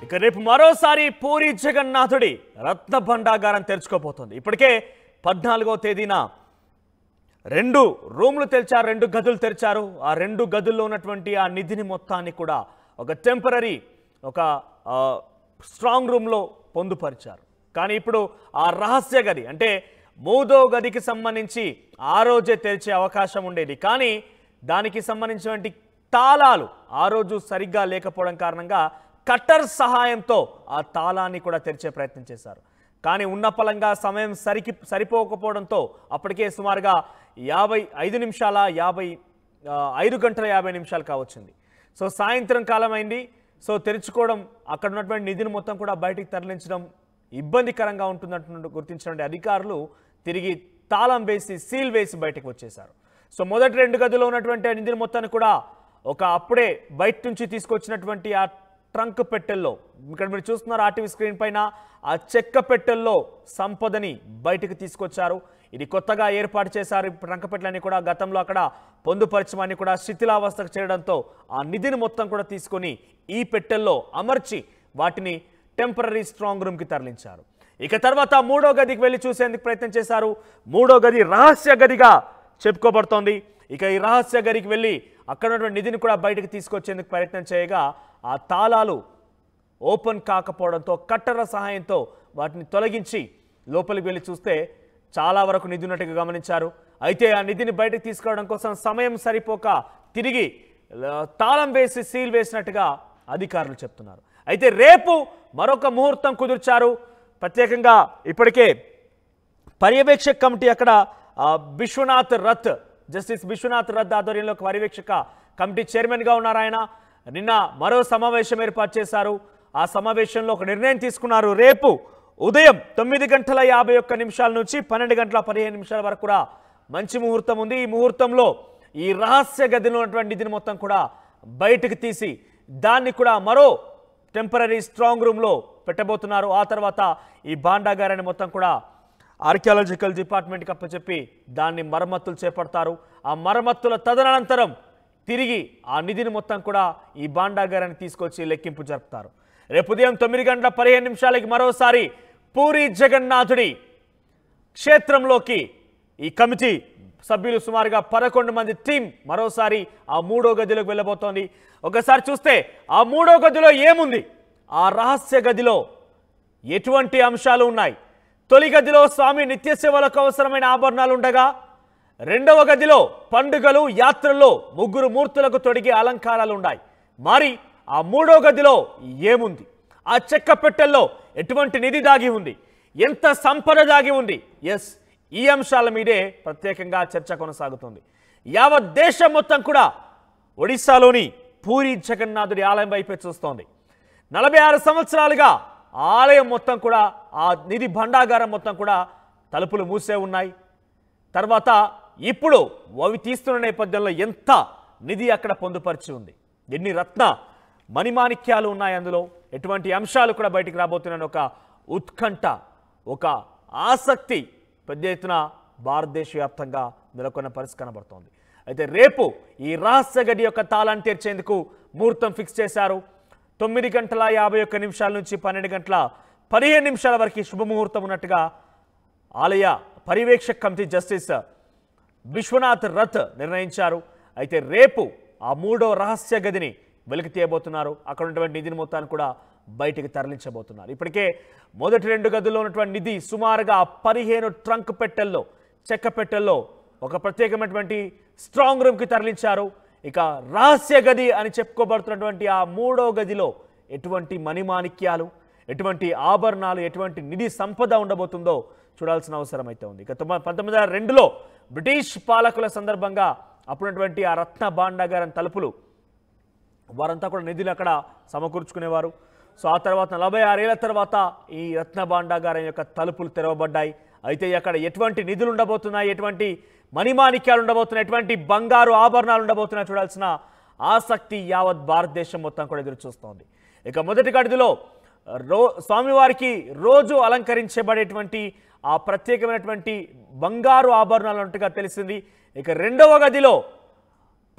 ఇక రేపు మరోసారి పూరి జగన్నాథుడి రత్న భండాగారం తెరుచుకోబోతోంది. ఇప్పటికే 14వ తేదీన 2 రూమ్లు తెరిచారు, 2 గదులు తెరిచారు. ఆ 2 గదుల్లో ఉన్నటువంటి ఆ నిధిని మొత్తాన్ని కూడా ఒక టెంపరరీ ఒక స్ట్రాంగ్ రూమ్లో పొందుపరిచారు. కానీ ఇప్పుడు ఆ రహస్య గది అంటే 3వ గదికి సంబంధించి ఆ రోజే తెరిచే అవకాశం ఉండేది. కానీ దానికి సంబంధించినటువంటి తాళాలు ఆ రోజు సరిగ్గా లేకపోవడం కారణంగా కట్టర్ సహాయంతో ఆ తాళాన్ని కూడా తెరిచే ప్రయత్నం చేశారు. కానీ ఉన్న పలంగా సమయం సరిపోకపోవడంతో అప్పటికే సుమారుగా 5 గంటల 50 నిమిషాలు కావచ్చింది. సో సాయంత్రం కాలం అయింది. సో తెరుచుకోవడం, అక్కడ ఉన్నటువంటి నిధిని మొత్తం కూడా బయటికి తరలించడం ఇబ్బందికరంగా ఉంటుందంటున్నట్టు గుర్తించిన అధికారులు తిరిగి తాళం వేసి సీల్ వేసి బయటకు వచ్చేశారు. సో మొదటి 2 గదుల్లో ఉన్నటువంటి నిధిని మొత్తాన్ని కూడా అప్పుడే బయట నుంచి తీసుకొచ్చినటువంటి ఆ ట్రంక్ పెట్టెల్లో, ఇక్కడ మీరు చూస్తున్నారు ఆర్టీవీ స్క్రీన్ పైన, ఆ చెక్క పెట్టెల్లో సంపదని బయటకు తీసుకొచ్చారు. ఇది కొత్తగా ఏర్పాటు చేశారు. ట్రంక్ పెట్టెలని కూడా గతంలో అక్కడ పొందుపరచమని కూడా శిథిలావస్థకు చేరడంతో ఆ నిధిని మొత్తం కూడా తీసుకొని ఈ పెట్టెల్లో అమర్చి వాటిని టెంపరరీ స్ట్రాంగ్ రూమ్కి తరలించారు. ఇక తర్వాత 3వ గదికి వెళ్ళి చూసేందుకు ప్రయత్నం చేశారు. 3వ గది రహస్య గదిగా చెప్పుకోబడుతోంది. ఇక ఈ రహస్య గదికి వెళ్ళి అక్కడ ఉన్నటువంటి నిధిని కూడా బయటకు తీసుకొచ్చేందుకు ప్రయత్నం చేయగా ఆ తాళాలు ఓపెన్ కాకపోవడంతో కట్టర సహాయంతో వాటిని తొలగించి లోపలికి వెళ్ళి చూస్తే చాలా వరకు నిధి ఉన్నట్టుగా గమనించారు. అయితే ఆ నిధిని బయటకు తీసుకురావడం కోసం సమయం సరిపోక తిరిగి తాళం వేసి సీల్ వేసినట్టుగా అధికారులు చెప్తున్నారు. అయితే రేపు మరొక ముహూర్తం కుదుర్చారు. ప్రత్యేకంగా ఇప్పటికే పర్యవేక్షక కమిటీ అక్కడ జస్టిస్ విశ్వనాథ్ రథ్ ఆధ్వర్యంలో పర్యవేక్షక కమిటీ చైర్మన్గా ఉన్నారు. ఆయన నిన్న మరో సమావేశం ఏర్పాటు చేశారు. ఆ సమావేశంలో ఒక నిర్ణయం తీసుకున్నారు. రేపు ఉదయం 9 గంటల 51 నిమిషాల నుంచి 12 గంటల 15 నిమిషాల వరకు కూడా మంచి ముహూర్తం ఉంది. ఈ ముహూర్తంలో ఈ రహస్య గదిలో ఉన్నటువంటి నిధిని మొత్తం కూడా బయటకు తీసి దాన్ని కూడా మరో టెంపరరీ స్ట్రాంగ్ రూమ్లో పెట్టబోతున్నారు. ఆ తర్వాత ఈ భాండాగారాన్ని మొత్తం కూడా ఆర్కియాలజికల్ డిపార్ట్మెంట్కి అప్పచెప్పి దాన్ని మరమ్మతులు చేపడతారు. ఆ మరమ్మతుల తదనంతరం తిరిగి ఆ నిధిని మొత్తం కూడా ఈ భాండాగారాన్ని తీసుకొచ్చి లెక్కింపు జరుపుతారు. రేపు ఉదయం 9 గంటల 15 నిమిషాలకి మరోసారి పూరి జగన్నాథుడి క్షేత్రంలోకి ఈ కమిటీ సభ్యులు సుమారుగా 11 మంది టీం మరోసారి ఆ 3వ గదిలోకి వెళ్ళబోతోంది. ఒకసారి చూస్తే ఆ 3వ గదిలో ఏముంది, ఆ రహస్య గదిలో ఎటువంటి అంశాలు ఉన్నాయి? తొలి గదిలో స్వామి నిత్య సేవలకు అవసరమైన ఆభరణాలు ఉండగా, 2వ గదిలో పండుగలు యాత్రల్లో 3 మూర్తులకు తొడిగే అలంకారాలు ఉన్నాయి. మరి ఆ 3వ గదిలో ఏముంది? ఆ చెక్క పెట్టెల్లో ఎటువంటి నిధి దాగి ఉంది? ఎంత సంపద దాగి ఉంది? ఎస్, ఈ అంశాల మీదే ప్రత్యేకంగా చర్చ కొనసాగుతుంది. యావత్ దేశం మొత్తం కూడా ఒడిశాలోని పూరి జగన్నాథుడి ఆలయం వైపే చూస్తోంది. 46 సంవత్సరాలుగా ఆలయం మొత్తం కూడా, ఆ నిధి భండాగారం మొత్తం కూడా తలుపులు మూసే ఉన్నాయి. తర్వాత ఇప్పుడు అవి తీస్తున్న నేపథ్యంలో ఎంత నిధి అక్కడ పొందుపరిచి ఉంది, ఎన్ని రత్న మణిమాణిక్యాలు ఉన్నాయి, అందులో ఎటువంటి అంశాలు కూడా బయటికి రాబోతున్న ఒక ఉత్కంఠ, ఒక ఆసక్తి పెద్ద ఎత్తున భారతదేశ వ్యాప్తంగా నెలకొన్న పరిస్థితి కనబడుతోంది. అయితే రేపు ఈ రహస్య గది యొక్క తాళాన్ని తెరిచేందుకు ముహూర్తం ఫిక్స్ చేశారు. 9 గంటల 51 నిమిషాల నుంచి 12 గంటల 15 నిమిషాల వరకు శుభముహూర్తం ఉన్నట్టుగా ఆలయ పర్యవేక్షక కమిటీ జస్టిస్ విశ్వనాథ్ రథ్ నిర్ణయించారు. అయితే రేపు ఆ 3వ రహస్య గదిని వెలికి తీయబోతున్నారు. అక్కడ ఉన్నటువంటి నిధిని మొత్తాన్ని కూడా బయటికి తరలించబోతున్నారు. ఇప్పటికే మొదటి 2 గదుల్లో ఉన్నటువంటి నిధి సుమారుగా 15 ట్రంక్ పెట్టెల్లో, చెక్క పెట్టెల్లో ఒక ప్రత్యేకమైనటువంటి స్ట్రాంగ్ రూమ్కి తరలించారు. ఇక రహస్య గది అని చెప్పుకోబడుతున్నటువంటి ఆ 3వ గదిలో ఎటువంటి మణిమాణిక్యాలు, ఎటువంటి ఆభరణాలు, ఎటువంటి నిధి సంపద ఉండబోతుందో చూడాల్సిన అవసరం అయితే ఉంది. ఇక 1902లో బ్రిటిష్ పాలకుల సందర్భంగా అప్పుడున్నటువంటి ఆ రత్న భాండాగారం తలుపులు వారంతా కూడా నిధులు అక్కడ సమకూర్చుకునేవారు. సో ఆ తర్వాత 46 ఏళ్ల తర్వాత ఈ రత్న భాండాగారం యొక్క తలుపులు తెరవబడ్డాయి. అయితే అక్కడ ఎటువంటి నిధులు ఉండబోతున్నాయి, ఎటువంటి మణిమాణిక్యాలు ఉండబోతున్నాయి, ఎటువంటి బంగారు ఆభరణాలు ఉండబోతున్నాయి చూడాల్సిన ఆసక్తి యావత్ భారతదేశం మొత్తం కూడా ఎదురు చూస్తోంది. ఇక మొదటి గదిలో స్వామివారికి రోజు అలంకరించబడేటువంటి ఆ ప్రత్యేకమైనటువంటి బంగారు ఆభరణాలు ఉన్నట్టుగా తెలిసింది. ఇక 2వ గదిలో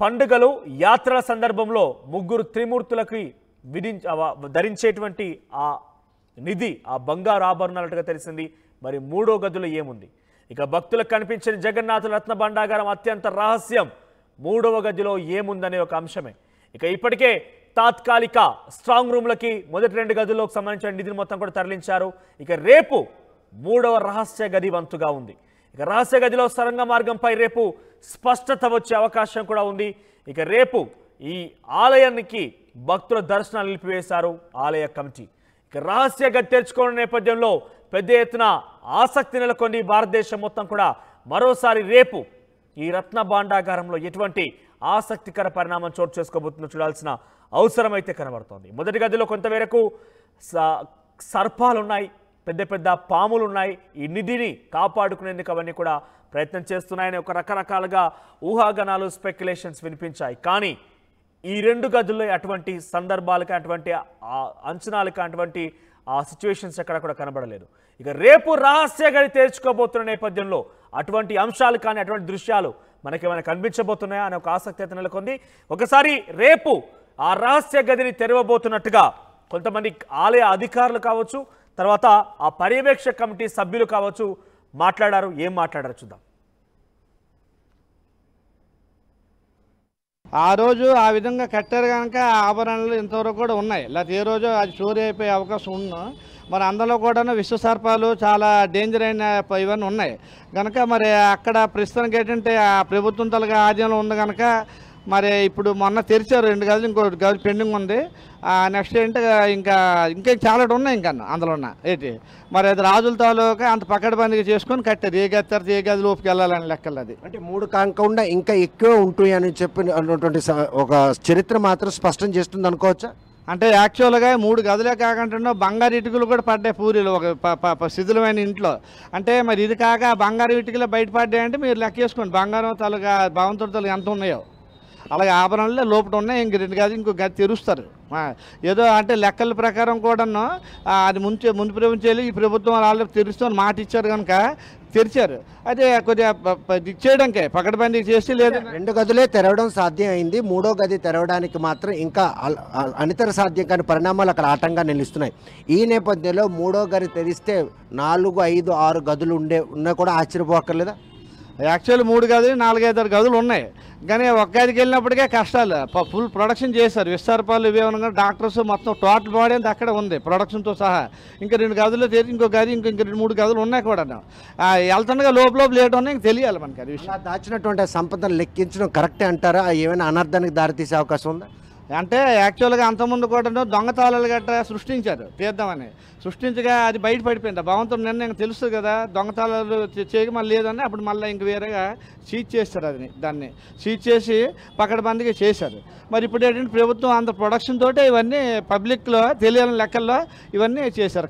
పండుగలు యాత్రల సందర్భంలో ముగ్గురు త్రిమూర్తులకి ధరించేటువంటి ఆ నిధి, ఆ బంగారు ఆభరణాలుగా తెలిసింది. మరి మూడో గదిలో ఏముంది? ఇక భక్తులకు కనిపించిన జగన్నాథ రత్న భండాగారం అత్యంత రహస్యం. మూడవ గదిలో ఏముందనే ఒక అంశమే. ఇక ఇప్పటికే తాత్కాలిక స్ట్రాంగ్ రూమ్లకి మొదటి 2 గదుల్లోకి సంబంధించిన నిధిని మొత్తం కూడా తరలించారు. ఇక రేపు మూడవ రహస్య గది వంతుగా ఉంది. ఇక రహస్య గదిలో సొరంగ మార్గంపై రేపు స్పష్టత వచ్చే అవకాశం కూడా ఉంది. ఇక రేపు ఈ ఆలయానికి భక్తుల దర్శనాలు నిలిపివేశారు ఆలయ కమిటీ. ఇక రహస్య గది తెరుచుకోవడం నేపథ్యంలో పెద్ద ఎత్తున ఆసక్తి నెలకొంది భారతదేశం మొత్తం కూడా. మరోసారి రేపు ఈ రత్న భాండాగారంలో ఎటువంటి ఆసక్తికర పరిణామం చోటు చేసుకోబోతుందో చూడాల్సిన అవసరం అయితే కనబడుతోంది. మొదటి గదిలో కొంతమేరకు సర్పాలున్నాయి, పెద్ద పెద్ద పాములు ఉన్నాయి. ఈ నిధిని కాపాడుకునేందుకు అవన్నీ కూడా ప్రయత్నం చేస్తున్నాయని ఒక రకరకాలుగా ఊహాగానాలు, స్పెక్యులేషన్స్ వినిపించాయి. కానీ ఈ 2 గదుల్లో అటువంటి సందర్భాలకి, అటువంటి అంచనాలకి, అటువంటి ఆ సిచ్యువేషన్స్ ఎక్కడ కూడా కనబడలేదు. ఇక రేపు రహస్య గది తెరుచుకోబోతున్న నేపథ్యంలో అటువంటి అంశాలు కానీ, అటువంటి దృశ్యాలు మనకేమైనా కనిపించబోతున్నాయా అనే ఒక ఆసక్తి అయితే నెలకొంది. ఒకసారి రేపు ఆ రహస్య గదిని తెరవబోతున్నట్టుగా కొంతమంది ఆలయ అధికారులు కావచ్చు, తర్వాత ఆ పర్యవేక్షక కమిటీ సభ్యులు కావచ్చు మాట్లాడారు. ఏం మాట్లాడారు చూద్దాం. ఆ రోజు ఆ విధంగా కట్టారు కనుక ఆభరణలు ఇంతవరకు కూడా ఉన్నాయి. లేకపోతే ఏ రోజు అది చోరీ అయిపోయే అవకాశం ఉన్నా మరి అందులో కూడా విశ్వసర్పాలు చాలా డేంజర్ అయిన ఇవన్నీ ఉన్నాయి కనుక మరి అక్కడ ప్రస్తుతానికి ఏంటంటే ఆ ప్రభుత్వం తలగా ఆధీనంలో ఉంది కనుక మరి ఇప్పుడు మొన్న తెరిచారు 2 గదులు, ఇంకో గది పెండింగ్ ఉంది. నెక్స్ట్ ఏంటంటే ఇంకా చాలా ఉన్నాయి ఇంకా అందులో ఉన్న ఏంటి మరి అది రాజుల తాలూకా అంత పకడ్బందీగా చేసుకొని కట్టారు. ఏ గది తర్వాత ఏ గది లోపుకి వెళ్ళాలని లెక్కలు. అది అంటే 3 కాకుండా ఇంకా ఎక్కువ ఉంటాయి అని చెప్పి అన్నటువంటి ఒక చరిత్ర మాత్రం స్పష్టం చేస్తుంది అనుకోవచ్చా? అంటే యాక్చువల్గా 3 గదులే కాకుండా బంగారు ఇటుకలు కూడా పడ్డాయి పూరీలు ఒక శిథిలమైన ఇంట్లో. అంటే మరి ఇది కాక బంగారు ఇటుకలు బయటపడ్డాయంటే మీరు లెక్క చేసుకోండి బంగారం తలుగా భగవంతుడి తలుగా ఎంత ఉన్నాయో. అలాగే ఆభరణాలే లోపల ఉన్నాయి. ఇంక 2 గది ఇంకో గది తెరుస్తారు. ఏదో అంటే లెక్కల ప్రకారం కూడాను అది ముందు ప్రభుత్వం ఈ ప్రభుత్వం వాళ్ళు తెరుస్తామని మాట ఇచ్చారు కనుక తెరిచారు. అదే కొద్దిగా చేయడానికే పకడ్బందీ చేసి లేదు. 2 గదులే తెరవడం సాధ్యం అయింది. 3వ గది తెరవడానికి మాత్రం ఇంకా అనితర సాధ్యం కాని పరిణామాలు అక్కడ ఆటంగా నిలుస్తున్నాయి. ఈ నేపథ్యంలో 3వ గది తెరిస్తే 4, 5, 6 గదులు ఉన్నా కూడా ఆశ్చర్యపోక్కర్లేదా? యాక్చువల్లీ 3 గదులు 4, 5 గదులు ఉన్నాయి కానీ ఒక్క గదికి వెళ్ళినప్పటికే కష్టాలు. ఫుల్ ప్రొడక్షన్ చేశారు. విస్తారపాలు ఇవే ఉన్నాయి. డాక్టర్స్ మొత్తం టోటల్ బాడీ అంతా అక్కడ ఉంది ప్రొడక్షన్తో సహా. ఇంకా 2 గదులు తెరిచి ఇంకో గది ఇంక 3 గదులు ఉన్నాయి కూడా. వెళ్తుండగా లోపల లేట్ ఉన్నాయి. ఇంక తెలియాలి మనకి అది విషయం. దాచినటువంటి సంపదను లెక్కించడం కరెక్టే అంటారా? ఏమైనా అనర్థానికి దారితీసే అవకాశం ఉందా? అంటే యాక్చువల్గా అంతకుముందు కూడా దొంగతాళాలు గట్రా సృష్టించారు తీద్దామని. సృష్టించగా అది బయట పడిపోయింది. భగవంతుడు నిర్ణయం తెలుస్తుంది కదా దొంగతాళాలు చేయక మళ్ళీ లేదని అప్పుడు మళ్ళీ ఇంక వేరేగా సీజ్ చేస్తారు. దాన్ని సీజ్ చేసి పకడ్బందీగా చేశారు. మరి ఇప్పుడు ఏంటంటే ప్రభుత్వం అంత ప్రొడక్షన్ తోటే ఇవన్నీ పబ్లిక్లో తెలియాలని లెక్కల్లో ఇవన్నీ చేశారు.